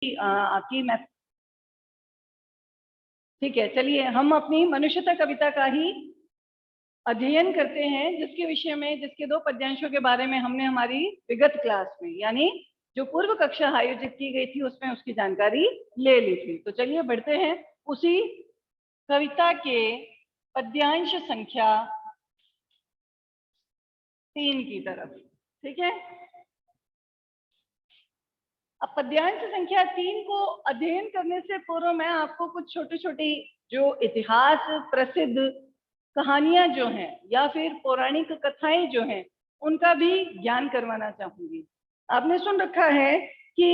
आपकी मैं ठीक है, चलिए हम अपनी मनुष्यता कविता का ही अध्ययन करते हैं, जिसके विषय में जिसके 2 पद्यांशों के बारे में हमने हमारी विगत क्लास में यानी जो पूर्व कक्षा आयोजित की गई थी उसमें उसकी जानकारी ले ली थी। तो चलिए बढ़ते हैं उसी कविता के पद्यांश संख्या 3 की तरफ। ठीक है, अब पद्यांश संख्या 3 को अध्ययन करने से पूर्व मैं आपको कुछ छोटी छोटी जो इतिहास प्रसिद्ध कहानियां जो हैं या फिर पौराणिक कथाएं जो हैं उनका भी ज्ञान करवाना चाहूंगी। आपने सुन रखा है कि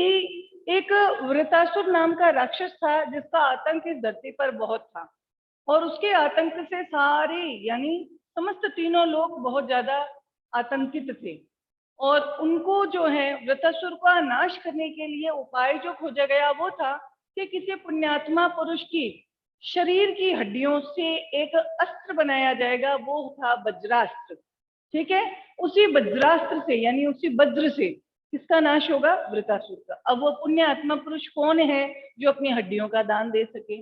एक वृतासुर नाम का राक्षस था जिसका आतंक इस धरती पर बहुत था, और उसके आतंक से सारे यानी समस्त तीनों लोग बहुत ज्यादा आतंकित थे। और उनको जो है वृतासुर का नाश करने के लिए उपाय जो खोजा गया वो था कि किसी पुण्यात्मा पुरुष की शरीर की हड्डियों से एक अस्त्र बनाया जाएगा, वो था वज्रास्त्र। ठीक है, उसी वज्रास्त्र से यानी उसी वज्र से किसका नाश होगा? वृतासुर का। अब वो पुण्य आत्मा पुरुष कौन है जो अपनी हड्डियों का दान दे सके?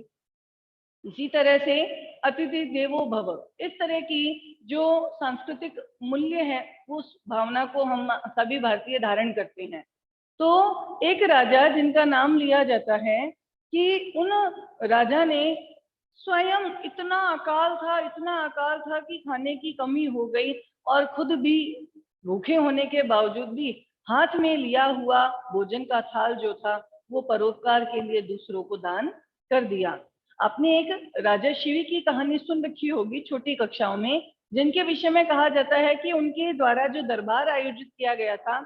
इसी तरह से अतिथि देवो भव, इस तरह की जो सांस्कृतिक मूल्य है उस भावना को हम सभी भारतीय धारण करते हैं। तो एक राजा जिनका नाम लिया जाता है कि उन राजा ने स्वयं इतना अकाल था कि खाने की कमी हो गई, और खुद भी भूखे होने के बावजूद भी हाथ में लिया हुआ भोजन का थाल जो था वो परोपकार के लिए दूसरों को दान कर दिया। आपने एक राजा शिवी की कहानी सुन रखी होगी छोटी कक्षाओं में, जिनके विषय में कहा जाता है कि उनके द्वारा जो दरबार आयोजित किया गया था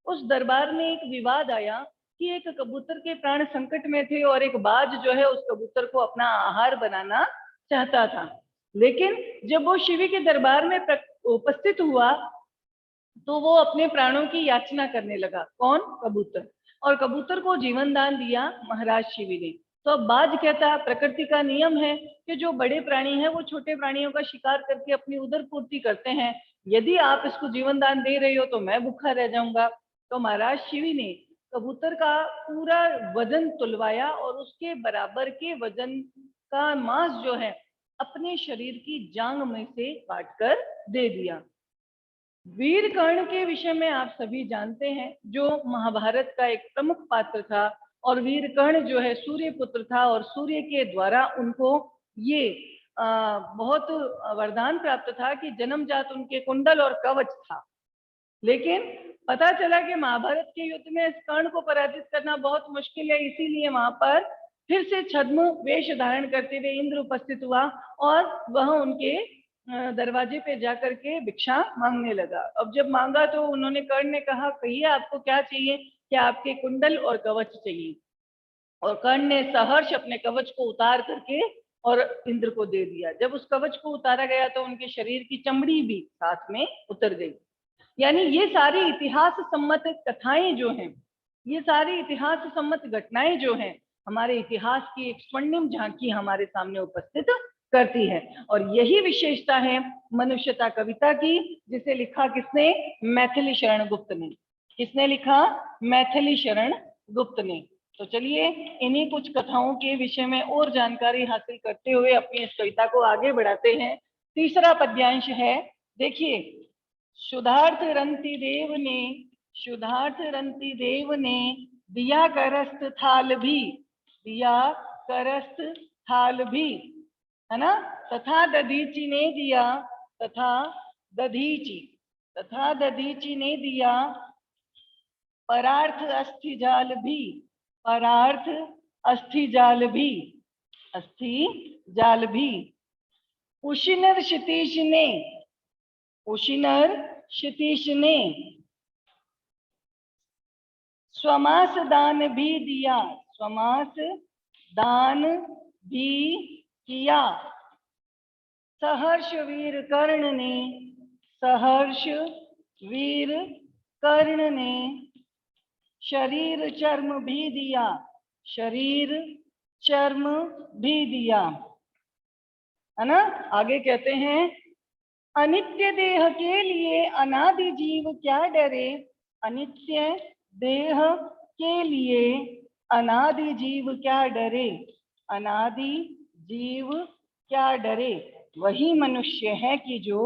उस दरबार में एक विवाद आया कि एक कबूतर के प्राण संकट में थे और एक बाज जो है उस कबूतर को अपना आहार बनाना चाहता था। लेकिन जब वो शिवी के दरबार में उपस्थित हुआ तो वो अपने प्राणों की याचना करने लगा। कौन? कबूतर। और कबूतर को जीवन दान दिया महाराज शिवी ने। तो अब बाज कहता, प्रकृति का नियम है कि जो बड़े प्राणी हैं वो छोटे प्राणियों का शिकार करके अपनी उदर पूर्ति करते हैं, यदि आप इसको जीवन दान दे रही हो तो मैं भूखा रह जाऊंगा। तो महाराज शिवी ने कबूतर का पूरा वजन तुलवाया और उसके बराबर के वजन का मांस जो है अपने शरीर की जांग में से काट कर दे दिया। वीर कर्ण के विषय में आप सभी जानते हैं, जो महाभारत का एक प्रमुख पात्र था, और वीर कर्ण जो है सूर्य पुत्र था और सूर्य के द्वारा उनको ये बहुत वरदान प्राप्त था कि जन्मजात उनके कुंडल और कवच था। लेकिन पता चला कि महाभारत के युद्ध में इस कर्ण को पराजित करना बहुत मुश्किल है, इसीलिए वहां पर फिर से छद्म वेश धारण करते हुए इंद्र उपस्थित हुआ और वह उनके दरवाजे पे जाकर के भिक्षा मांगने लगा। अब जब मांगा तो उन्होंने, कर्ण ने कहा, कहिए आपको क्या चाहिए? क्या आपके कुंडल और कवच चाहिए? और कर्ण ने सहर्ष अपने कवच को उतार करके और इंद्र को दे दिया। जब उस कवच को उतारा गया तो उनके शरीर की चमड़ी भी साथ में उतर गई। यानी ये सारी इतिहास सम्मत कथाएं जो हैं, ये सारी इतिहास सम्मत घटनाएं जो हैं, हमारे इतिहास की एक स्वर्णिम झांकी हमारे सामने उपस्थित करती है। और यही विशेषता है मनुष्यता कविता की, जिसे लिखा किसने? मैथिली शरण गुप्त ने। किसने लिखा? मैथिली शरण गुप्त ने। तो चलिए इन्हीं कुछ कथाओं के विषय में और जानकारी हासिल करते हुए अपनी इस कविता को आगे बढ़ाते हैं। तीसरा पद्यांश है, देखिए, शुद्धार्थ रंति देव ने दिया करस्त थाल भी, दिया करस्त थाल भी, है ना? तथा दधीची ने दिया, तथा दधीची ने दिया परार्थ अस्थि जाल भी, परार्थ अस्थि जाल भी, अस्थि जाल भी। उशिनर क्षितीश ने, उशिनर क्षितीश ने स्वमास दान भी दिया, स्वमास दान भी किया। सहर्ष वीर कर्ण ने, सहर्ष वीर कर्ण ने शरीर चर्म भी दिया, शरीर चर्म भी दिया, है ना? आगे कहते हैं, अनित्य देह के लिए अनादि जीव क्या डरे, अनित्य देह के लिए अनादि जीव क्या डरे, अनादि जीव क्या डरे, वही मनुष्य है कि जो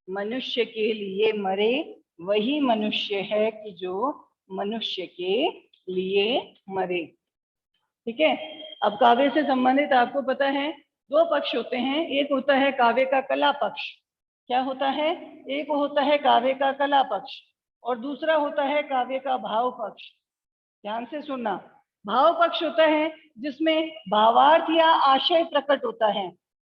मनुष्य के लिए मरे, वही मनुष्य है कि जो मनुष्य के लिए मरे। ठीक है। अब काव्य से संबंधित आपको पता है दो पक्ष होते हैं, एक होता है काव्य का कला पक्ष। क्या होता है? एक होता है काव्य का कला पक्ष और दूसरा होता है काव्य का भाव पक्ष। ध्यान से सुनना। भाव पक्ष होता है जिसमें भावार्थ या आशय प्रकट होता है,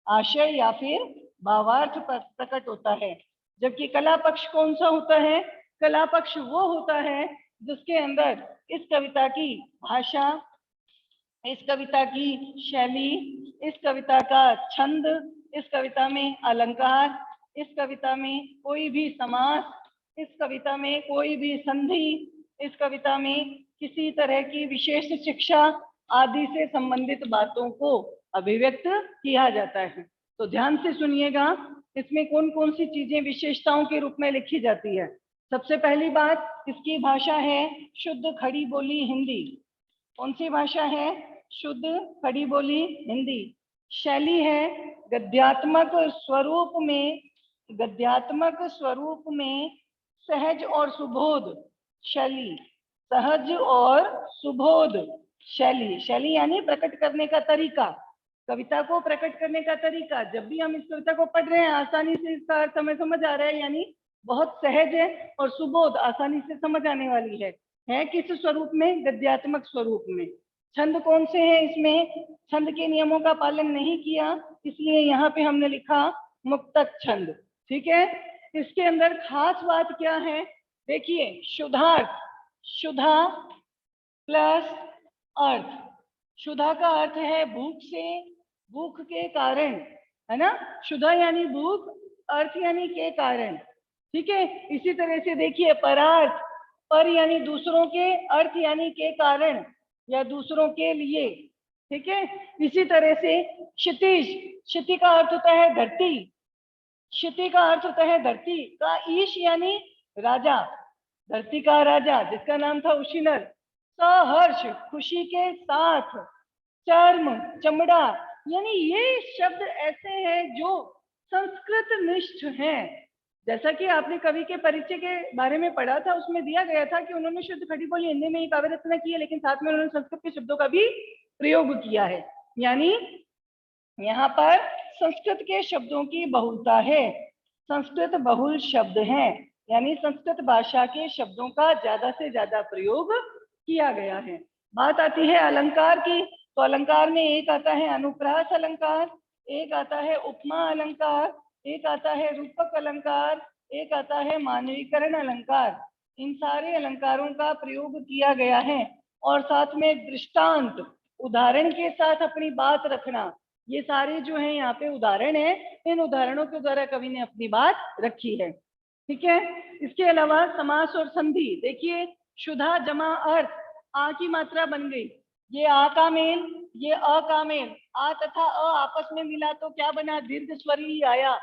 आशय या फिर भावार्थ प्रकट होता है। जबकि कला पक्ष कौन सा होता है? कला पक्ष वो होता है जिसके अंदर इस कविता की भाषा, इस कविता की शैली, इस कविता का छंद, इस कविता में अलंकार, इस कविता में कोई भी समास, इस कविता में कोई भी संधि, इस कविता में किसी तरह की विशेष शिक्षा आदि से संबंधित बातों को अभिव्यक्त किया जाता है। तो ध्यान से सुनिएगा, इसमें कौन कौन सी चीजें विशेषताओं के रूप में लिखी जाती है। सबसे पहली बात, इसकी भाषा है शुद्ध खड़ी बोली हिंदी। कौन सी भाषा है? शुद्ध खड़ी बोली हिंदी। शैली है गद्यात्मक स्वरूप में, गद्यात्मक स्वरूप में सहज और सुबोध शैली, सहज और सुबोध शैली। शैली यानी प्रकट करने का तरीका, कविता को प्रकट करने का तरीका। जब भी हम इस कविता को पढ़ रहे हैं आसानी से इसका अर्थ हमें समझ आ रहा है, यानी बहुत सहज है और सुबोध, आसानी से समझ आने वाली है। किस स्वरूप में? गद्यात्मक स्वरूप में। छंद कौन से हैं इसमें? छंद के नियमों का पालन नहीं किया, इसलिए यहाँ पे हमने लिखा मुक्तक छंद। ठीक है। इसके अंदर खास बात क्या है? देखिए, शुद्धार्थ, शुद्धा प्लस अर्थ। शुद्धा का अर्थ है भूख से, भूख के कारण, है ना। शुद्धा यानी भूख, अर्थ यानी के कारण। ठीक है। इसी तरह से देखिए परार्थ, पर यानी दूसरों के, अर्थ यानी के कारण या दूसरों के लिए। ठीक है। इसी तरह से क्षितिज, क्षिति का अर्थ होता है धरती, क्षिति का अर्थ होता है धरती का। ईश यानी राजा, धरती का राजा जिसका नाम था उशिनर। सहर्ष, खुशी के साथ। चर्म, चमड़ा, यानी ये शब्द ऐसे हैं जो संस्कृत निष्ठ हैं। जैसा कि आपने कवि के परिचय के बारे में पढ़ा था, उसमें दिया गया था कि उन्होंने शुद्ध खड़ी बोली हिंदी में ही काव्य रचना की है, लेकिन साथ में उन्होंने संस्कृत के शब्दों का भी प्रयोग किया है। यानी यहाँ पर संस्कृत के शब्दों की बहुलता है, संस्कृत बहुल शब्द हैं, यानी संस्कृत भाषा के शब्दों का ज्यादा से ज्यादा प्रयोग किया गया है। बात आती है अलंकार की, तो अलंकार में एक आता है अनुप्रास अलंकार, एक आता है उपमा अलंकार, एक आता है रूपक अलंकार, एक आता है मानवीकरण अलंकार। इन सारे अलंकारों का प्रयोग किया गया है और साथ में दृष्टांत, उदाहरण के साथ अपनी बात रखना, ये सारे जो है यहाँ पे उदाहरण है। इन उदाहरणों के द्वारा कवि ने अपनी बात रखी है। ठीक है। इसके अलावा समास और संधि, देखिए शुद्धा जमा अर्थ, आ की मात्रा बन गई, ये आ का मेल, ये अ का मेल, आ तथा अ आपस में मिला तो क्या बना? दीर्घ स्वर ही आया,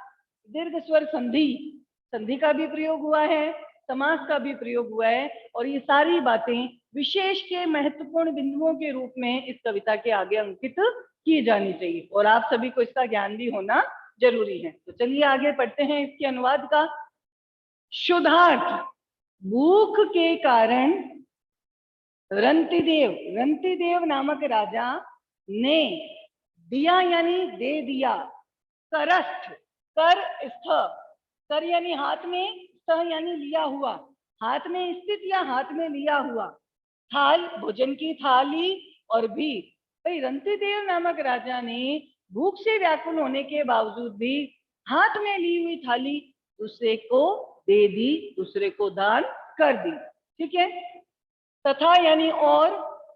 दीर्घ स्वर संधि। संधि का भी प्रयोग हुआ है, समास का भी प्रयोग हुआ है, और ये सारी बातें विशेष के महत्वपूर्ण बिंदुओं के रूप में इस कविता के आगे अंकित की जानी चाहिए, और आप सभी को इसका ज्ञान भी होना जरूरी है। तो चलिए आगे पढ़ते हैं इसके अनुवाद का। शुद्धार्थ, भूख के कारण रंतिदेव, रंतिदेव नामक राजा ने दिया यानी दे दिया, करस्थ, कर स्थ, कर यानी हाथ में, स्थ यानी लिया हुआ, हाथ में स्थित या हाथ में लिया हुआ, थाल भोजन की थाली, और भी भाई रंतिदेव नामक राजा ने भूख से व्याकुल होने के बावजूद भी हाथ में ली हुई थाली दूसरे को दे दी, दूसरे को दान कर दी। ठीक है। तथा यानी और,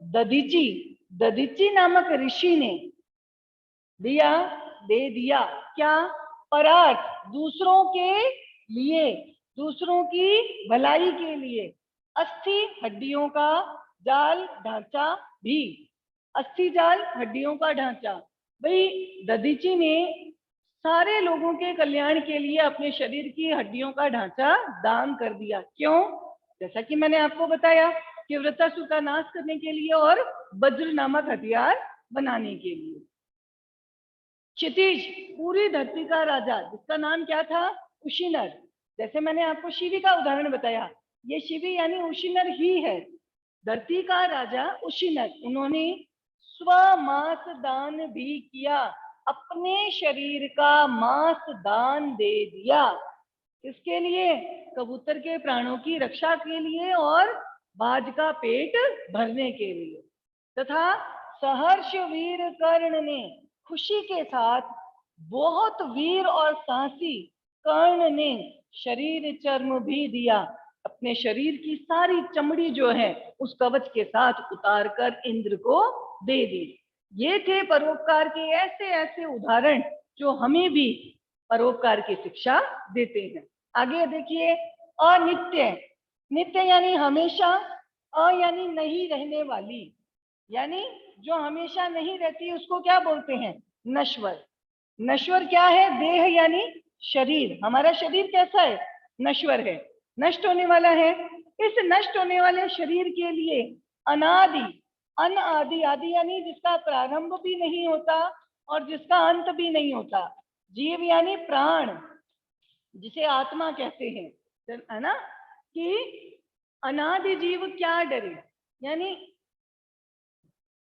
दधीची, दधीची नामक ऋषि ने दिया, दे दिया, क्या? परार्थ, दूसरों के लिए, दूसरों की भलाई के लिए। अस्थि, हड्डियों का, जाल, ढांचा भी, अस्थि जाल, हड्डियों का ढांचा। भाई दधीची ने सारे लोगों के कल्याण के लिए अपने शरीर की हड्डियों का ढांचा दान कर दिया। क्यों? जैसा कि मैंने आपको बताया कि वृत्तासुर का नाश करने के लिए और वज्र नामक हथियार बनाने के लिए। क्षितिज, पूरी धरती का राजा, जिसका नाम क्या था? उशिनर। जैसे मैंने आपको शिवी का उदाहरण बताया, ये शिवी यानी उशिनर ही है। धरती का राजा उशिनर, उन्होंने स्वमांस दान भी किया, अपने शरीर का मांस दान दे दिया। किसके लिए? कबूतर के प्राणों की रक्षा के लिए और बाज का पेट भरने के लिए। तथा सहर्ष वीर कर्ण ने, खुशी के साथ बहुत वीर और साहसी कर्ण ने शरीर चर्म भी दिया, अपने शरीर की सारी चमड़ी जो है उस कवच के साथ उतार कर इंद्र को दे दी। ये थे परोपकार के ऐसे ऐसे उदाहरण जो हमें भी परोपकार की शिक्षा देते हैं। आगे देखिए, अनित्य। नित्य यानी हमेशा, अ यानी नहीं रहने वाली, यानी जो हमेशा नहीं रहती उसको क्या बोलते हैं? नश्वर। नश्वर क्या है? देह यानी शरीर। हमारा शरीर कैसा है? नश्वर है, नष्ट होने वाला है। इस नष्ट होने वाले शरीर के लिए अनादि, अनादि, आदि यानी जिसका प्रारंभ भी नहीं होता और जिसका अंत भी नहीं होता, जीव यानी प्राण, जिसे आत्मा कहते हैं, है ना, कि अनादि जीव क्या डरे, यानी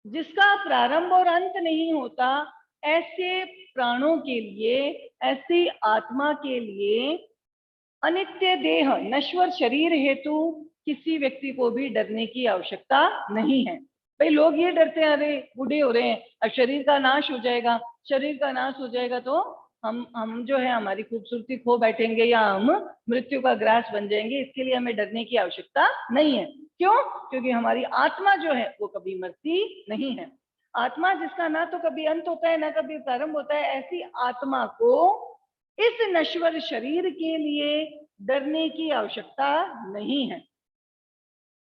जिसका प्रारंभ और अंत नहीं होता, ऐसे प्राणों के लिए, ऐसी आत्मा के लिए अनित्य देह, नश्वर शरीर हेतु किसी व्यक्ति को भी डरने की आवश्यकता नहीं है। भाई लोग ये डरते हैं, अरे बूढ़े हो रहे हैं, अब शरीर का नाश हो जाएगा, शरीर का नाश हो जाएगा तो हम जो है हमारी खूबसूरती खो बैठेंगे या हम मृत्यु का ग्रास बन जाएंगे, इसके लिए हमें डरने की आवश्यकता नहीं है। क्यों? क्योंकि हमारी आत्मा जो है वो कभी मरती नहीं है। आत्मा जिसका ना तो कभी अंत होता है ना कभी प्रारंभ होता है, ऐसी आत्मा को इस नश्वर शरीर के लिए डरने की आवश्यकता नहीं है।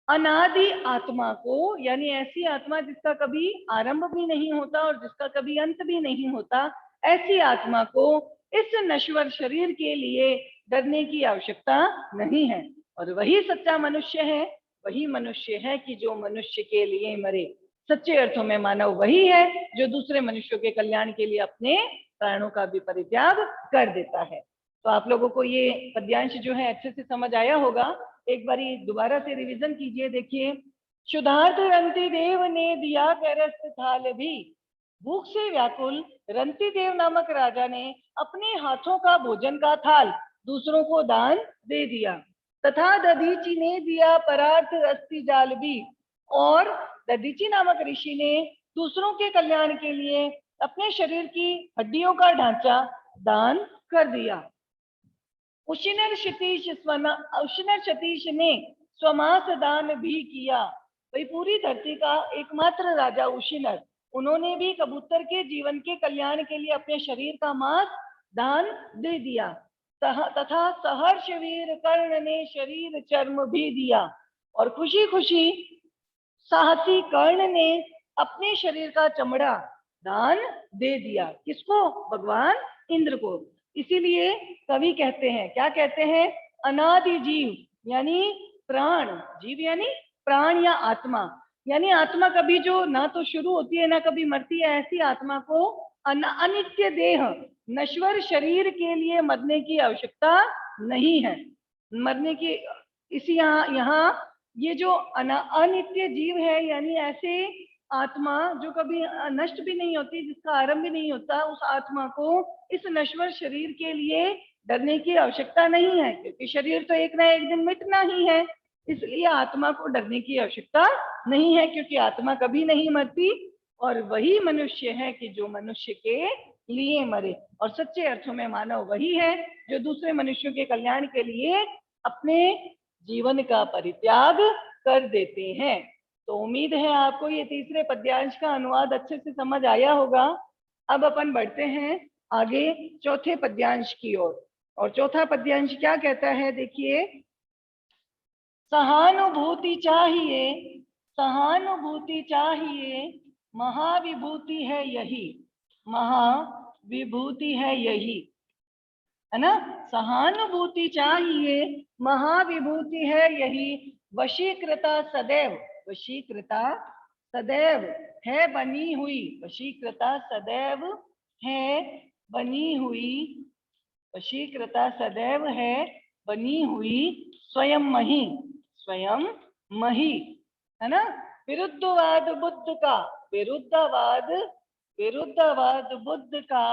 अनादि आत्मा को, यानी ऐसी आत्मा जिसका कभी आरंभ भी नहीं होता और जिसका कभी अंत भी नहीं होता, ऐसी आत्मा को इस नश्वर शरीर के लिए डरने की आवश्यकता नहीं है। और वही सच्चा मनुष्य है, वही मनुष्य है कि जो मनुष्य के लिए मरे। सच्चे अर्थों में मानव वही है जो दूसरे मनुष्यों के कल्याण के लिए अपने प्राणों का भी परित्याग कर देता है। तो आप लोगों को ये पद्यांश जो है अच्छे से समझ आया होगा। एक बारी दोबारा से रिवीजन कीजिए। देखिए, क्षुधार्त रंति देव ने दिया करस्त थाल भी, भूख से व्याकुल रंति देव नामक राजा ने अपने हाथों का भोजन का थाल दूसरों को दान दे दिया। तथा दधीची ने दिया परार्थ अस्थि जाल भी, और दधीची नामक ऋषि ने दूसरों के कल्याण के लिए अपने शरीर की हड्डियों का ढांचा दान कर दिया। उशिनर क्षितीश ने स्वमांस दान भी किया। भाई पूरी धरती का एकमात्र राजा उशिनर, उन्होंने भी कबूतर के जीवन के कल्याण के लिए अपने शरीर का मांस दान दे दिया। तथा सहर्ष वीर कर्ण ने शरीर चर्म भी दिया, और खुशी खुशी साहसी कर्ण ने अपने शरीर का चमड़ा दान दे दिया। किसको? भगवान इंद्र को। इसीलिए कवि कहते हैं, क्या कहते हैं? अनादि जीव यानी प्राण, जीव यानी प्राण या आत्मा, यानी आत्मा कभी जो ना तो शुरू होती है ना कभी मरती है, ऐसी आत्मा को अनित्य देह, नश्वर शरीर के लिए मरने की आवश्यकता नहीं है। मरने की इसी यहाँ ये जो अनित्य जीव है, यानी ऐसे आत्मा जो कभी नष्ट भी नहीं होती, जिसका आरंभ भी नहीं होता, उस आत्मा को इस नश्वर शरीर के लिए डरने की आवश्यकता नहीं है, क्योंकि शरीर तो एक ना एक दिन मिटना ही है। इसलिए आत्मा को डरने की आवश्यकता नहीं है, क्योंकि आत्मा कभी नहीं मरती, और वही मनुष्य है कि जो मनुष्य के लिए मरे। और सच्चे अर्थों में मानव वही है जो दूसरे मनुष्यों के कल्याण के लिए अपने जीवन का परित्याग कर देते हैं। तो उम्मीद है आपको ये तीसरे पद्यांश का अनुवाद अच्छे से समझ आया होगा। अब अपन बढ़ते हैं आगे चौथे पद्यांश की ओर। और चौथा पद्यांश क्या कहता है? देखिए, सहानुभूति चाहिए, सहानुभूति चाहिए, महाविभूति है यही, महाविभूति है यही, है ना। सहानुभूति चाहिए, महाविभूति है यही, वशीकृता सदैव, वशीकृता सदैव है बनी हुई, वशीकृता सदैव है बनी हुई, वशीकृता सदैव है बनी हुई स्वयं मही, स्वयं मही, है ना। विरुद्धवाद बुद्ध का, विरुद्धवाद, विरुद्धवाद बुद्ध का,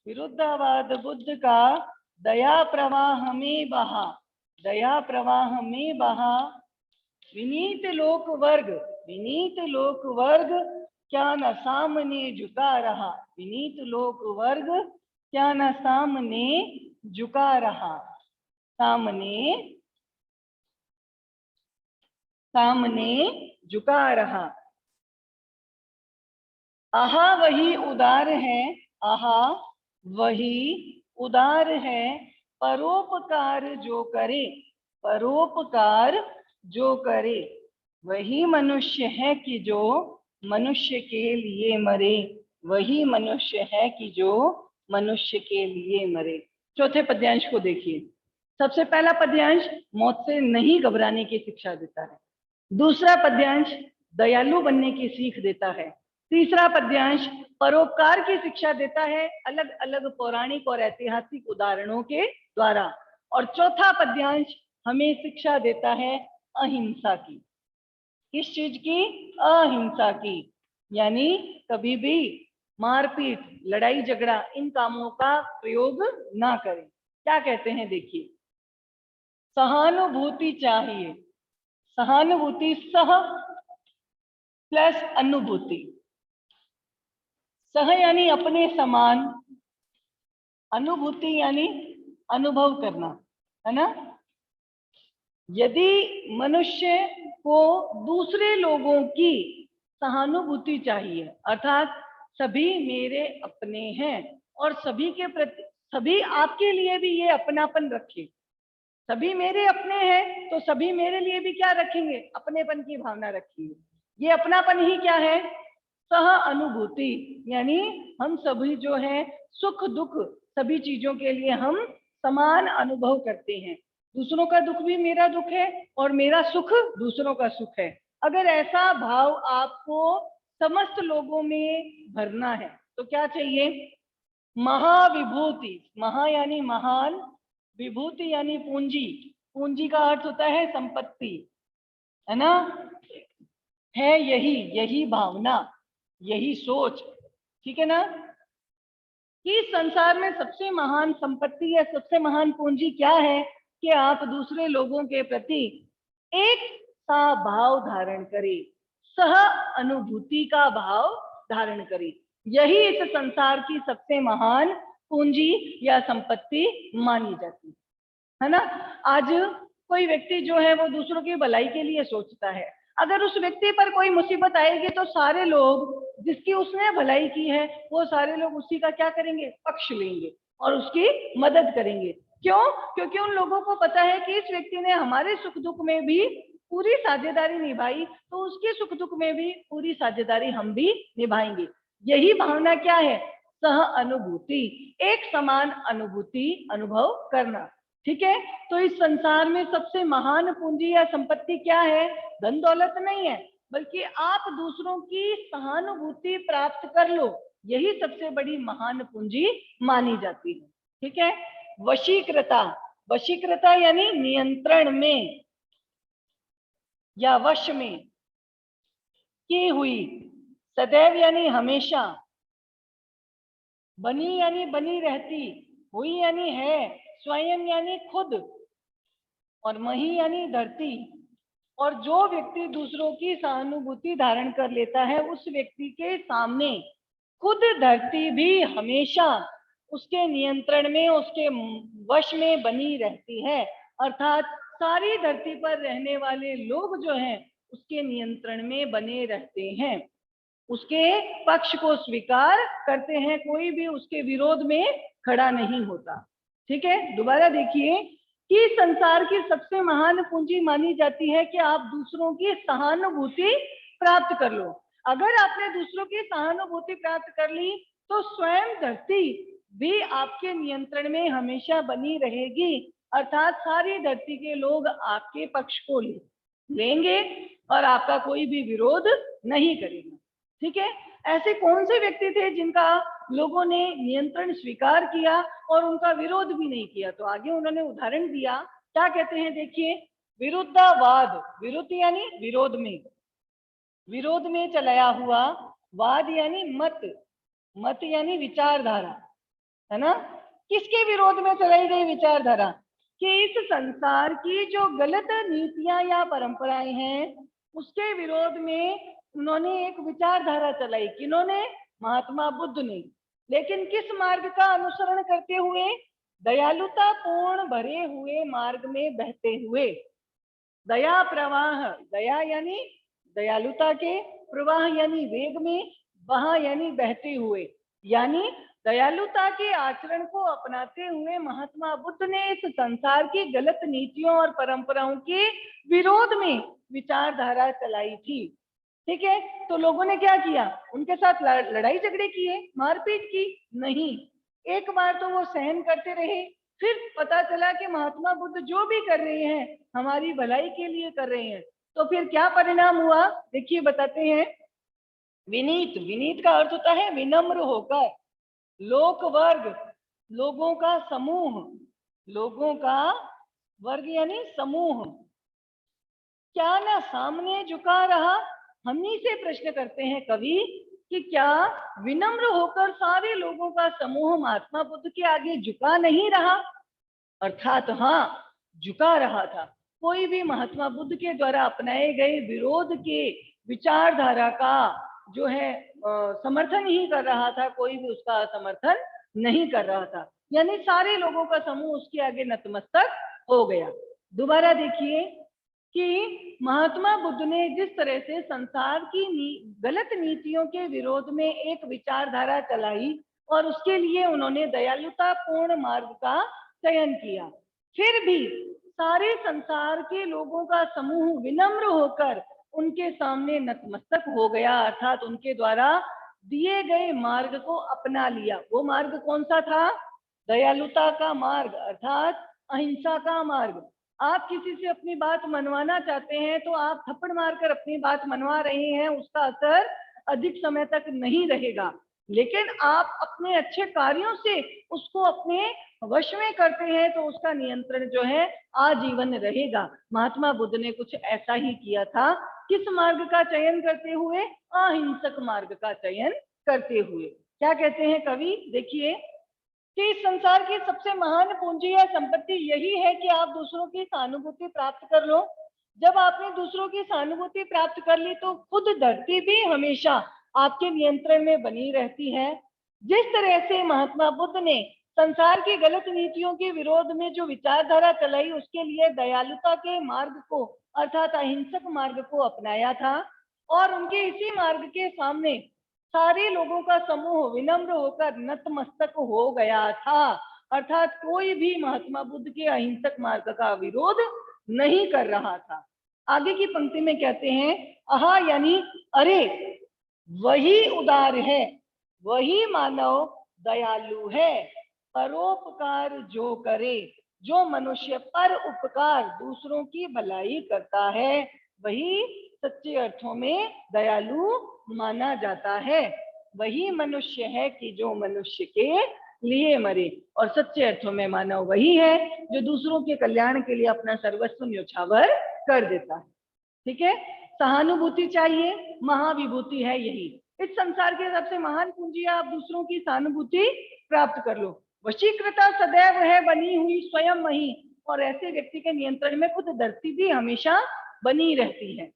विरुद्धवाद बुद्ध का दया प्रवाह में बहा, दया प्रवाह में बहा, विनीत लोक वर्ग, विनीत लोक वर्ग क्या न सामने झुका रहा, विनीत लोक वर्ग क्या न सामने झुका रहा, सामने, सामने झुका रहा। आहा वही उदार है, आहा वही उदार है, परोपकार जो करे, परोपकार जो करे, वही मनुष्य है कि जो मनुष्य के लिए मरे, वही मनुष्य है कि जो मनुष्य के लिए मरे। चौथे पद्यांश को देखिए। सबसे पहला पद्यांश मौत से नहीं घबराने की शिक्षा देता है। दूसरा पद्यांश दयालु बनने की सीख देता है। तीसरा पद्यांश परोपकार की शिक्षा देता है अलग अलग पौराणिक और ऐतिहासिक उदाहरणों के द्वारा। और चौथा पद्यांश हमें शिक्षा देता है अहिंसा की। किस चीज की? अहिंसा की। यानी कभी भी मारपीट, लड़ाई झगड़ा, इन कामों का प्रयोग ना करें। क्या कहते हैं देखिए, सहानुभूति चाहिए, सहानुभूति, सह प्लस अनुभूति, सह यानी अपने समान, अनुभूति यानी अनुभव करना, है ना। यदि मनुष्य को दूसरे लोगों की सहानुभूति चाहिए, अर्थात सभी मेरे अपने हैं और सभी के प्रति, सभी आपके लिए भी ये अपनापन रखें, सभी मेरे अपने हैं तो सभी मेरे लिए भी क्या रखेंगे? अपनेपन की भावना रखेंगे। ये अपनापन ही क्या है? सह अनुभूति। यानी हम सभी जो है सुख दुख सभी चीजों के लिए हम समान अनुभव करते हैं। दूसरों का दुख भी मेरा दुख है और मेरा सुख दूसरों का सुख है। अगर ऐसा भाव आपको समस्त लोगों में भरना है तो क्या चाहिए? महाविभूति, महा यानी महान, विभूति यानी पूंजी, पूंजी का अर्थ होता है संपत्ति, है ना। है यही, यही भावना, यही सोच, ठीक है ना, कि संसार में सबसे महान संपत्ति या सबसे महान पूंजी क्या है? कि आप दूसरे लोगों के प्रति एक सा भाव धारण करें, सह अनुभूति का भाव धारण करें। यही इस संसार की सबसे महान पूंजी या संपत्ति मानी जाती है ना। आज कोई व्यक्ति जो है वो दूसरों की भलाई के लिए सोचता है। अगर उस व्यक्ति पर कोई मुसीबत आएगी तो सारे लोग जिसकी उसने भलाई की है वो सारे लोग उसी का क्या करेंगे? पक्ष लेंगे और उसकी मदद करेंगे। क्यों? क्योंकि उन लोगों को पता है कि इस व्यक्ति ने हमारे सुख दुख में भी पूरी साझेदारी निभाई, तो उसके सुख दुख में भी पूरी साझेदारी हम भी निभाएंगे। यही भावना क्या है? सह अनुभूति, एक समान अनुभूति अनुभव करना, ठीक है। तो इस संसार में सबसे महान पूंजी या संपत्ति क्या है? धन दौलत नहीं है, बल्कि आप दूसरों की सहानुभूति प्राप्त कर लो, यही सबसे बड़ी महान पूंजी मानी जाती है, ठीक है। वशीकृता, वशीकृता यानी नियंत्रण में या वश में की हुई, सदैव यानी हमेशा, बनी यानी बनी रहती, हुई यानी है, स्वयं यानी खुद, और मही यानी धरती। और जो व्यक्ति दूसरों की सहानुभूति धारण कर लेता है उस व्यक्ति के सामने खुद धरती भी हमेशा उसके नियंत्रण में, उसके वश में बनी रहती है। अर्थात सारी धरती पर रहने वाले लोग जो हैं उसके नियंत्रण में बने रहते हैं, उसके पक्ष को स्वीकार करते हैं, कोई भी उसके विरोध में खड़ा नहीं होता, ठीक है। दोबारा देखिए कि संसार की सबसे महान पूंजी मानी जाती है कि आप दूसरों की सहानुभूति प्राप्त कर लो। अगर आपने दूसरों की सहानुभूति प्राप्त कर ली तो स्वयं धरती भी आपके नियंत्रण में हमेशा बनी रहेगी। अर्थात सारी धरती के लोग आपके पक्ष को लेंगे और आपका कोई भी विरोध नहीं करेगा। ठीक है, ऐसे कौन से व्यक्ति थे जिनका लोगों ने नियंत्रण स्वीकार किया और उनका विरोध भी नहीं किया? तो आगे उन्होंने उदाहरण दिया, क्या कहते हैं देखिए, विरुद्धवाद, विरुद्ध यानी विरोध में, विरोध में चलाया हुआ, वाद यानी मत, मत यानी विचारधारा, है ना। किसके विरोध में चलाई गई विचारधारा? कि इस संसार की जो गलत नीतियां या परंपराएं हैं उसके विरोध में उन्होंने एक विचारधारा चलाई। किन्होंने? महात्मा बुद्ध ने। लेकिन किस मार्ग का अनुसरण करते हुए? दयालुता पूर्ण भरे हुए मार्ग में बहते हुए। दया प्रवाह, दया यानी दयालुता के, प्रवाह यानी वेग में, बहा यानी बहते हुए, यानी दयालुता के आचरण को अपनाते हुए महात्मा बुद्ध ने इस संसार की गलत नीतियों और परंपराओं के विरोध में विचारधारा चलाई थी। ठीक है, तो लोगों ने क्या किया? उनके साथ लड़ाई झगड़े किए, मारपीट की? नहीं, एक बार तो वो सहन करते रहे, फिर पता चला कि महात्मा बुद्ध जो भी कर रहे हैं हमारी भलाई के लिए कर रहे हैं। तो फिर क्या परिणाम हुआ देखिए, बताते हैं। विनीत, विनीत का अर्थ होता है विनम्र होकर। लोक वर्ग, लोगों का समूह, लोगों का वर्ग यानी समूह, क्या ना सामने झुका रहा? हम ही से प्रश्न करते हैं कवि कि क्या विनम्र होकर सारे लोगों का समूह महात्मा बुद्ध के आगे झुका नहीं रहा? अर्थात हाँ, झुका रहा था। कोई भी महात्मा बुद्ध के द्वारा अपनाए गए विरोध के विचारधारा का जो है समर्थन ही कर रहा था, कोई भी उसका समर्थन नहीं कर रहा था। यानी सारे लोगों का समूह उसके आगे नतमस्तक हो गया। दोबारा देखिए कि महात्मा बुद्ध ने जिस तरह से संसार की गलत नीतियों के विरोध में एक विचारधारा चलाई और उसके लिए उन्होंने दयालुता पूर्ण मार्ग का चयन किया, फिर भी सारे संसार के लोगों का समूह विनम्र होकर उनके सामने नतमस्तक हो गया, अर्थात उनके द्वारा दिए गए मार्ग को अपना लिया। वो मार्ग कौन सा था? दयालुता का मार्ग, अर्थात अहिंसा का मार्ग। आप किसी से अपनी बात मनवाना चाहते हैं तो आप थप्पड़ मारकर अपनी बात मनवा रहे हैं, उसका असर अधिक समय तक नहीं रहेगा। लेकिन आप अपने अच्छे कार्यों से उसको अपने वश में करते हैं तो उसका नियंत्रण जो है आजीवन रहेगा। महात्मा बुद्ध ने कुछ ऐसा ही किया था। किस मार्ग का चयन करते हुए? अहिंसक मार्ग का चयन करते हुए। क्या कहते हैं कवि देखिए कि इस संसार की सबसे महान पूंजी या संपत्ति यही है कि आप दूसरों की सहानुभूति प्राप्त कर लो। जब आपने दूसरों की सहानुभूति प्राप्त कर ली तो खुद धरती भी हमेशा आपके नियंत्रण में बनी रहती है। जिस तरह से महात्मा बुद्ध ने संसार की गलत नीतियों के विरोध में जो विचारधारा चलाई उसके लिए दयालुता के मार्ग को अर्थात अहिंसक मार्ग को अपनाया था और उनके इसी मार्ग के सामने सारे लोगों का समूह विनम्र होकर नतमस्तक हो गया था, अर्थात कोई भी महात्मा बुद्ध के अहिंसक मार्ग का विरोध नहीं कर रहा था। आगे की पंक्ति में कहते हैं आहा यानी अरे, वही उदार है, वही मानव दयालु है, परोपकार जो करे, जो मनुष्य पर उपकार दूसरों की भलाई करता है वही सच्चे अर्थों में दयालु माना जाता है। वही मनुष्य है कि जो मनुष्य के लिए मरे, और सच्चे अर्थों में मानव वही है जो दूसरों के कल्याण के लिए अपना सर्वस्व न्योछावर कर देता है। ठीक है, सहानुभूति चाहिए, महाविभूति है यही। इस संसार की सबसे महान पूंजी है, आप दूसरों की सहानुभूति प्राप्त कर लो। वशीकृता सदैव है बनी हुई स्वयं वही, और ऐसे व्यक्ति के नियंत्रण में खुद धरती भी हमेशा बनी रहती है।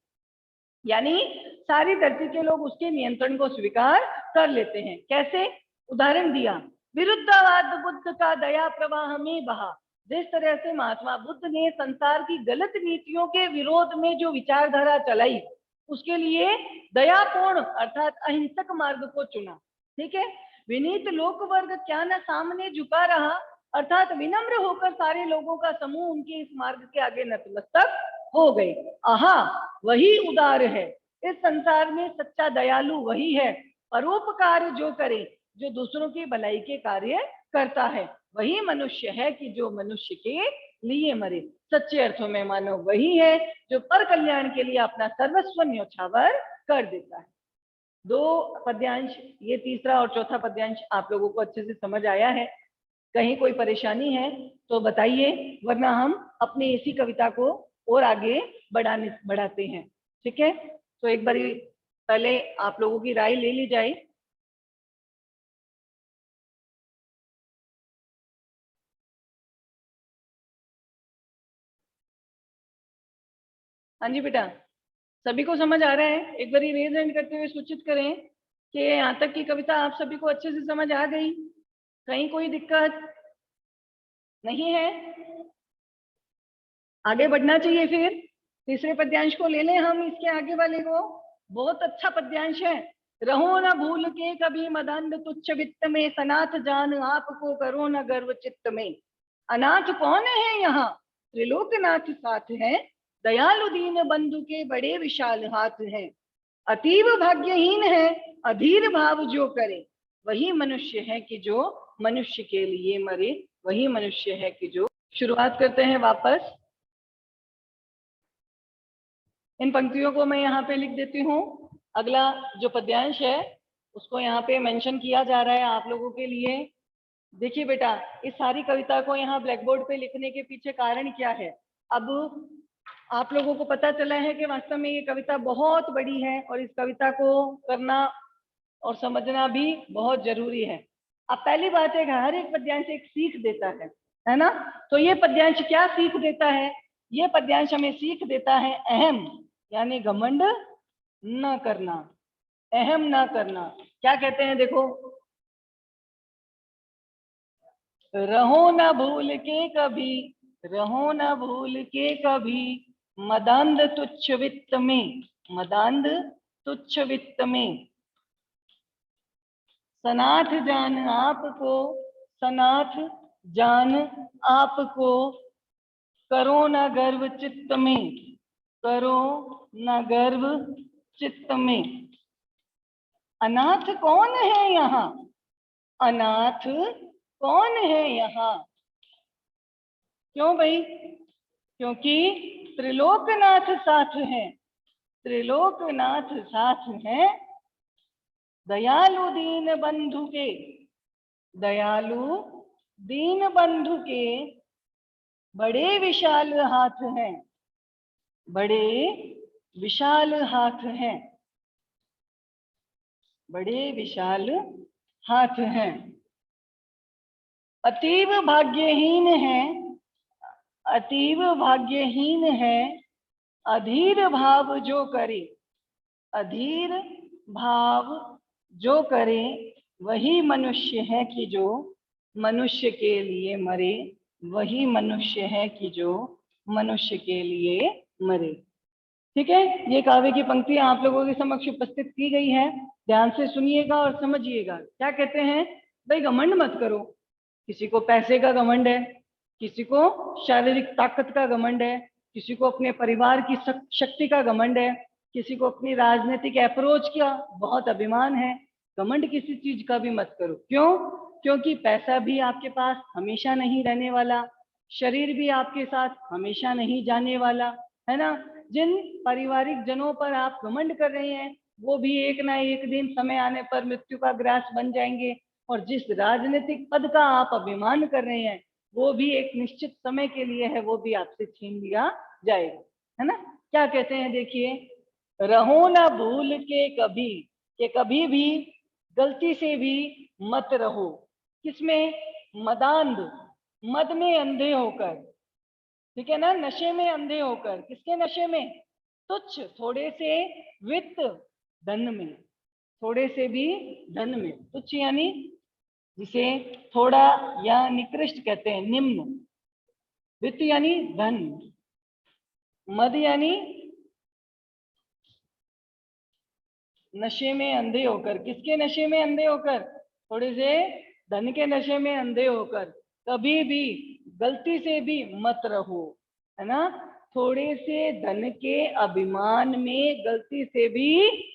यानी सारी धरती के लोग उसके नियंत्रण को स्वीकार कर लेते हैं। कैसे? उदाहरण दिया, विरुद्धवाद बुद्ध का दया प्रवाह में बहा। जिस तरह से महात्मा बुद्ध ने संसार की गलत नीतियों के विरोध में जो विचारधारा चलाई उसके लिए दयापूर्ण अर्थात अहिंसक मार्ग को चुना। ठीक है, विनीत लोक वर्ग क्या न सामने झुका रहा, अर्थात विनम्र होकर सारे लोगों का समूह उनके इस मार्ग के आगे नतमस्तक हो गए। आहा, वही उदार है, इस संसार में सच्चा दयालु वही है, परोपकार जो करे, जो दूसरों की भलाई के कार्य करता है। वही मनुष्य है कि जो मनुष्य के लिए मरे। सच्चे अर्थों में मानव वही है जो पर कल्याण के लिए अपना सर्वस्व न्योछावर कर देता है। दो पद्यांश, ये तीसरा और चौथा पद्यांश आप लोगों को अच्छे से समझ आया है? कहीं कोई परेशानी है तो बताइए, वरना हम अपनी इसी कविता को और आगे बढ़ाते हैं। ठीक है, तो एक बार पहले आप लोगों की राय ले ली जाए। हाँ जी बेटा, सभी को समझ आ रहा है? एक बार रेज हैंड करते हुए सूचित करें कि यहाँ तक की कविता आप सभी को अच्छे से समझ आ गई, कहीं कोई दिक्कत नहीं है? आगे बढ़ना चाहिए। फिर तीसरे पद्यांश को ले लें हम, इसके आगे वाले को। बहुत अच्छा पद्यांश है। रहो न भूल के कभी मदंद तुच्छ वित्त में, सनाथ जान आपको करो न गर्व चित्त में। अनाथ कौन है यहाँ? त्रिलोकनाथ साथ है, दयालु दीन बंधु के बड़े विशाल हाथ हैं। अतीव भाग्यहीन है, अधीर भाव जो करे, वही मनुष्य है कि जो मनुष्य के लिए मरे, वही मनुष्य है कि जो। शुरुआत करते हैं वापस। इन पंक्तियों को मैं यहाँ पे लिख देती हूँ। अगला जो पद्यांश है उसको यहाँ पे मेंशन किया जा रहा है आप लोगों के लिए। देखिए बेटा, इस सारी कविता को यहाँ ब्लैक बोर्ड पे लिखने के पीछे कारण क्या है? अब आप लोगों को पता चला है कि वास्तव में ये कविता बहुत बड़ी है और इस कविता को करना और समझना भी बहुत जरूरी है। अब पहली बात है कि हर एक पद्यांश एक सीख देता है ना? तो ये पद्यांश क्या सीख देता है? ये पद्यांश हमें सीख देता है अहम, यानी घमंड न करना, अहम ना करना। क्या कहते हैं देखो, रहो न भूल के कभी, रहो न भूल के कभी, मदांध तुच्छ वित्त में, मदांध तुच्छ वित्त में, सनाथ जान आपको, सनाथ जान आपको, करो न गर्व चित्त में, करो न गर्व चित्त में। अनाथ कौन है यहाँ? अनाथ कौन है यहाँ? क्यों भाई? क्योंकि त्रिलोकनाथ साथ हैं, त्रिलोकनाथ साथ हैं, दयालु दीन बंधु के, दयालु दीन बंधु के बड़े विशाल हाथ हैं, बड़े विशाल हाथ हैं, बड़े विशाल हाथ हैं। अतीव भाग्यहीन है, अतीव भाग्यहीन है, अधीर भाव जो करे, अधीर भाव जो करे, वही मनुष्य है कि जो मनुष्य के लिए मरे, वही मनुष्य है कि जो मनुष्य के लिए मरे। ठीक है, ये काव्य की पंक्तियां आप लोगों के समक्ष उपस्थित की गई है। ध्यान से सुनिएगा और समझिएगा। क्या कहते हैं भाई? घमंड मत करो। किसी को पैसे का घमंड है, किसी को शारीरिक ताकत का घमंड है, किसी को अपने परिवार की शक्ति का घमंड है, किसी को अपनी राजनीतिक अप्रोच का बहुत अभिमान है। घमंड किसी चीज का भी मत करो। क्यों? क्योंकि पैसा भी आपके पास हमेशा नहीं रहने वाला, शरीर भी आपके साथ हमेशा नहीं जाने वाला, है ना? जिन पारिवारिक जनों पर आप घमंड कर रहे हैं वो भी एक ना एक दिन समय आने पर मृत्यु का ग्रास बन जाएंगे, और जिस राजनीतिक पद का आप अभिमान कर रहे हैं वो भी एक निश्चित समय के लिए है, वो भी आपसे छीन लिया जाएगा, है ना? क्या कहते हैं देखिए, रहो ना भूल के कभी, के कभी भी गलती से भी मत रहो। किसमें? मदांध, मद में अंधे होकर, ठीक है ना? नशे में अंधे होकर। किसके नशे में? तुच्छ, थोड़े से, वित्त, धन में, थोड़े से भी धन में। तुच्छ यानी जिसे थोड़ा या निकृष्ट कहते हैं, निम्न। वित्त यानी धन। मद यानी नशे में अंधे होकर। किसके नशे में अंधे होकर? थोड़े से धन के नशे में अंधे होकर कभी भी गलती से भी मत रहो, है ना? थोड़े से धन के अभिमान में गलती से भी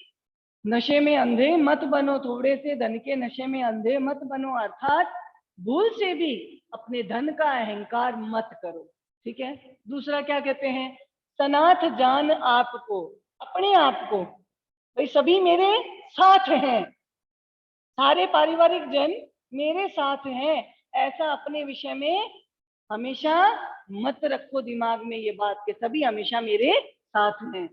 नशे में अंधे मत बनो, थोड़े से धन के नशे में अंधे मत बनो। अर्थात भूल से भी अपने धन का अहंकार मत करो। ठीक है। दूसरा क्या कहते हैं, सनाथ जान आपको, अपने आप को, भाई सभी मेरे साथ हैं, सारे पारिवारिक जन मेरे साथ हैं, ऐसा अपने विषय में हमेशा मत रखो दिमाग में ये बात कि सभी हमेशा मेरे साथ हैं।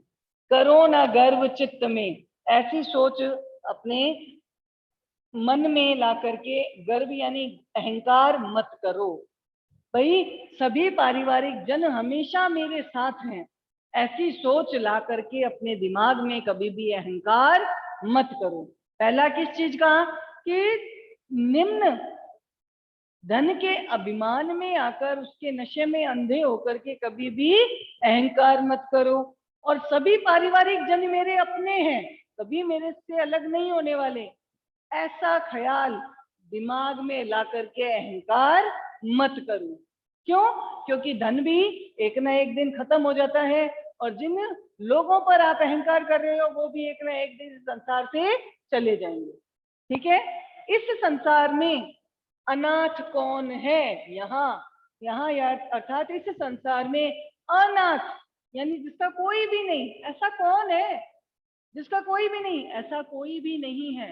करो ना गर्व चित्त में, ऐसी सोच अपने मन में ला करके गर्व यानी अहंकार मत करो। भाई सभी पारिवारिक जन हमेशा मेरे साथ हैं, ऐसी सोच ला करके अपने दिमाग में कभी भी अहंकार मत करो। पहला किस चीज का, कि निम्न धन के अभिमान में आकर उसके नशे में अंधे होकर के कभी भी अहंकार मत करो। और सभी पारिवारिक जन मेरे अपने हैं, कभी मेरे से अलग नहीं होने वाले, ऐसा ख्याल दिमाग में ला करके अहंकार मत करो। क्यों? क्योंकि धन भी एक ना एक दिन खत्म हो जाता है, और जिन लोगों पर आप अहंकार कर रहे हो वो भी एक ना एक दिन संसार से चले जाएंगे। ठीक है। इस संसार में अनाथ कौन है? यहाँ यार, अर्थात इस संसार में अनाथ यानी जिसका कोई भी नहीं, ऐसा कौन है जिसका कोई भी नहीं? ऐसा कोई भी नहीं है।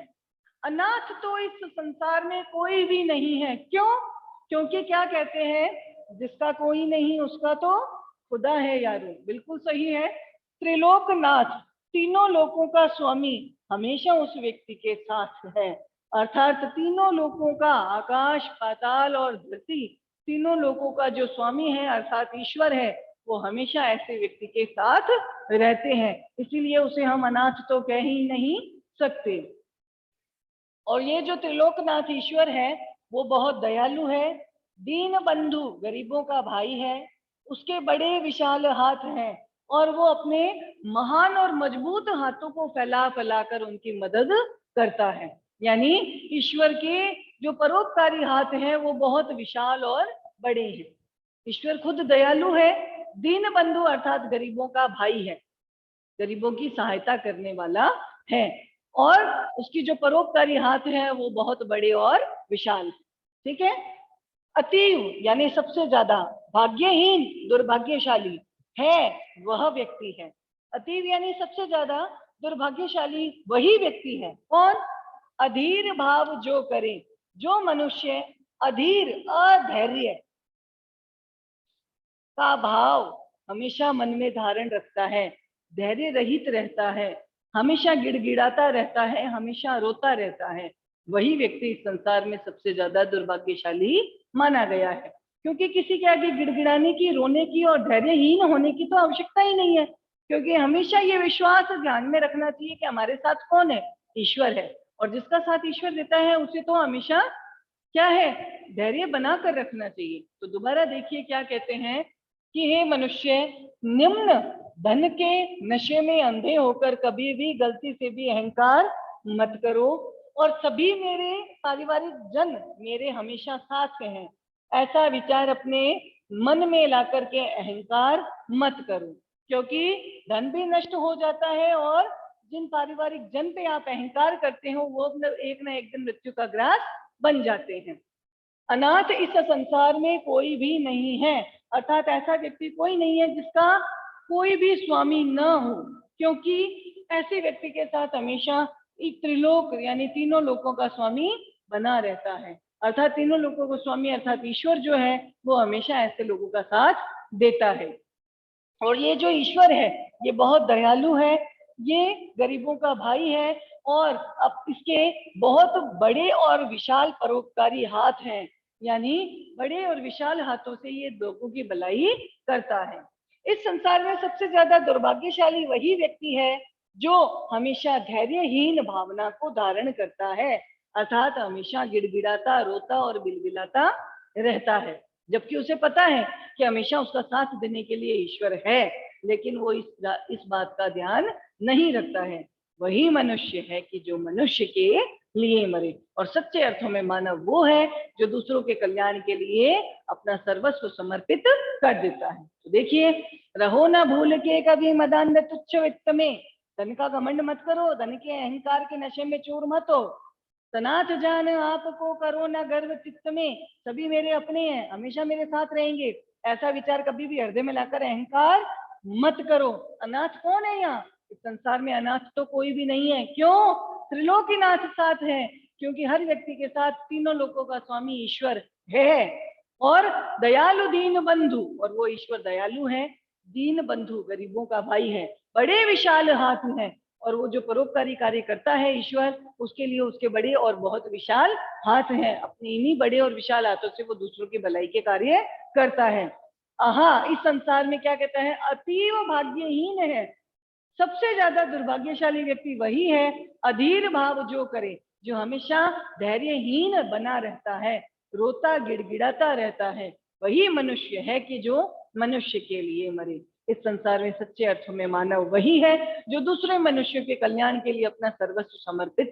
अनाथ तो इस संसार में कोई भी नहीं है। क्यों? क्योंकि क्या कहते हैं, जिसका कोई नहीं उसका तो खुदा है यारो। बिल्कुल सही है। त्रिलोकनाथ, तीनों लोकों का स्वामी हमेशा उस व्यक्ति के साथ है। अर्थात तीनों लोकों का, आकाश पाताल और धरती, तीनों लोकों का जो स्वामी है अर्थात ईश्वर है, वो हमेशा ऐसे व्यक्ति के साथ रहते हैं। इसीलिए उसे हम अनाथ तो कह ही नहीं सकते। और ये जो त्रिलोकनाथ ईश्वर है वो बहुत दयालु है, दीन बंधु, गरीबों का भाई है, उसके बड़े विशाल हाथ हैं, और वो अपने महान और मजबूत हाथों को फैला फैला कर उनकी मदद करता है। यानी ईश्वर के जो परोपकारी हाथ हैं वो बहुत विशाल और बड़े हैं। ईश्वर खुद दयालु है, दीन बंधु अर्थात गरीबों का भाई है, गरीबों की सहायता करने वाला है, और उसकी जो परोपकारी हाथ है वो बहुत बड़े और विशाल है। ठीक है। अतीव यानी सबसे ज्यादा, भाग्यहीन दुर्भाग्यशाली है वह व्यक्ति है। अतीव यानी सबसे ज्यादा, दुर्भाग्यशाली वही व्यक्ति है। कौन? अधीर भाव जो करे, जो मनुष्य अधीर अधैर्य का भाव हमेशा मन में धारण रखता है, धैर्य रहित रहता है, हमेशा गिड़गिड़ाता रहता है, हमेशा रोता रहता है, वही व्यक्ति इस संसार में सबसे ज्यादा दुर्भाग्यशाली माना गया है। क्योंकि किसी के आगे गिड़गिड़ाने की, रोने की और धैर्यहीन होने की तो आवश्यकता ही नहीं है, क्योंकि हमेशा ये विश्वास ध्यान में रखना चाहिए कि हमारे साथ कौन है? ईश्वर है। और जिसका साथ ईश्वर देता है उसे तो हमेशा क्या है? धैर्य बना कर रखना चाहिए। तो दोबारा देखिए क्या कहते हैं कि हे मनुष्य, निम्न धन के नशे में अंधे होकर कभी भी गलती से भी अहंकार मत करो, और सभी मेरे पारिवारिक जन मेरे हमेशा साथ हैं, ऐसा विचार अपने मन में ला करके अहंकार मत करो। क्योंकि धन भी नष्ट हो जाता है, और जिन पारिवारिक जन पे आप अहंकार करते हो वो एक ना एक दिन मृत्यु का ग्रास बन जाते हैं। अनाथ इस संसार में कोई भी नहीं है, अर्थात ऐसा व्यक्ति कोई नहीं है जिसका कोई भी स्वामी न हो, क्योंकि ऐसे व्यक्ति के साथ हमेशा एक त्रिलोक यानी तीनों लोकों का स्वामी बना रहता है। अर्थात तीनों लोकों का स्वामी अर्थात ईश्वर जो है वो हमेशा ऐसे लोगों का साथ देता है। और ये जो ईश्वर है ये बहुत दयालु है, ये गरीबों का भाई है, और अब इसके बहुत बड़े और विशाल परोपकारी हाथ हैं, यानी बड़े और विशाल हाथों से ये लोगों की भलाई करता है। इस संसार में सबसे ज्यादा दुर्भाग्यशाली वही व्यक्ति है जो हमेशा धैर्यहीन भावना को धारण करता है, अर्थात हमेशा गिड़गिड़ाता, रोता और बिलबिलाता रहता है, जबकि उसे पता है कि हमेशा उसका साथ देने के लिए ईश्वर है, लेकिन वो इस बात का ध्यान नहीं रखता है। वही मनुष्य है कि जो मनुष्य के लिए मरे, और सच्चे अर्थों में मानव वो है जो दूसरों के कल्याण के लिए अपना सर्वस्व समर्पित कर देता है। तो देखिए, रहो ना भूल के कभी मदान्ध तुच्छ वित्त में, धन का घमंड मत करो, धन के अहंकार के नशे में चूर मत हो, सनाथ जान आपको करो ना गर्व चित्त में, सभी मेरे अपने हैं, हमेशा मेरे साथ रहेंगे, ऐसा विचार कभी भी हृदय में लाकर अहंकार मत करो। अनाथ कौन है यहाँ? इस संसार में अनाथ तो कोई भी नहीं है। क्यों? त्रिलोकीनाथ साथ है, क्योंकि हर व्यक्ति के साथ तीनों लोकों का स्वामी ईश्वर है। और दयालु दीन बंधु, और वो ईश्वर दयालु है, दीन बंधु गरीबों का भाई है, बड़े विशाल हाथ हैं, और वो जो परोपकारी कार्य करता है ईश्वर, उसके लिए उसके बड़े और बहुत विशाल हाथ हैं। अपने इन्हीं बड़े और विशाल हाथों से वो दूसरों की भलाई के कार्य करता है। इस संसार में क्या कहता है? अतीव भाग्यहीन है, सबसे ज्यादा दुर्भाग्यशाली व्यक्ति वही है अधीर भाव जो करे, जो हमेशा धैर्यहीन बना रहता है, रोता गिड़गिड़ाता रहता है, वही मनुष्य है कि जो मनुष्य के लिए मरे। इस संसार में सच्चे अर्थों में मानव वही है जो दूसरे मनुष्यों के कल्याण के लिए अपना सर्वस्व समर्पित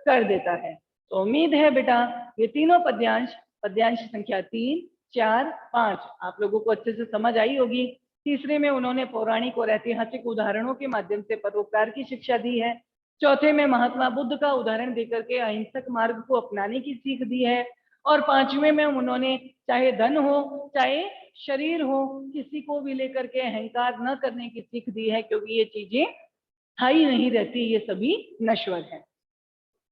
कर देता है। तो उम्मीद है बेटा ये तीनों पद्यांश, पद्यांश संख्या 3, 4, 5 आप लोगों को अच्छे से समझ आई होगी। तीसरे में उन्होंने पौराणिक और ऐतिहासिक उदाहरणों के माध्यम से परोपकार की शिक्षा दी है। चौथे में महात्मा बुद्ध का उदाहरण देकर के अहिंसक मार्ग को अपनाने की सीख दी है। और पांचवें में उन्होंने चाहे धन हो चाहे शरीर हो, किसी को भी लेकर के अहंकार न करने की सीख दी है, क्योंकि ये चीजें स्थायी नहीं रहती, ये सभी नश्वर है।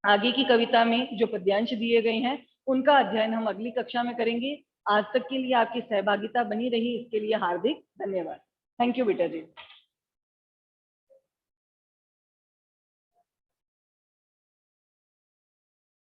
आगे की कविता में जो पद्यांश दिए गए हैं उनका अध्ययन हम अगली कक्षा में करेंगे। आज तक के लिए आपकी सहभागिता बनी रही, इसके लिए हार्दिक धन्यवाद। थैंक यू बेटा जी।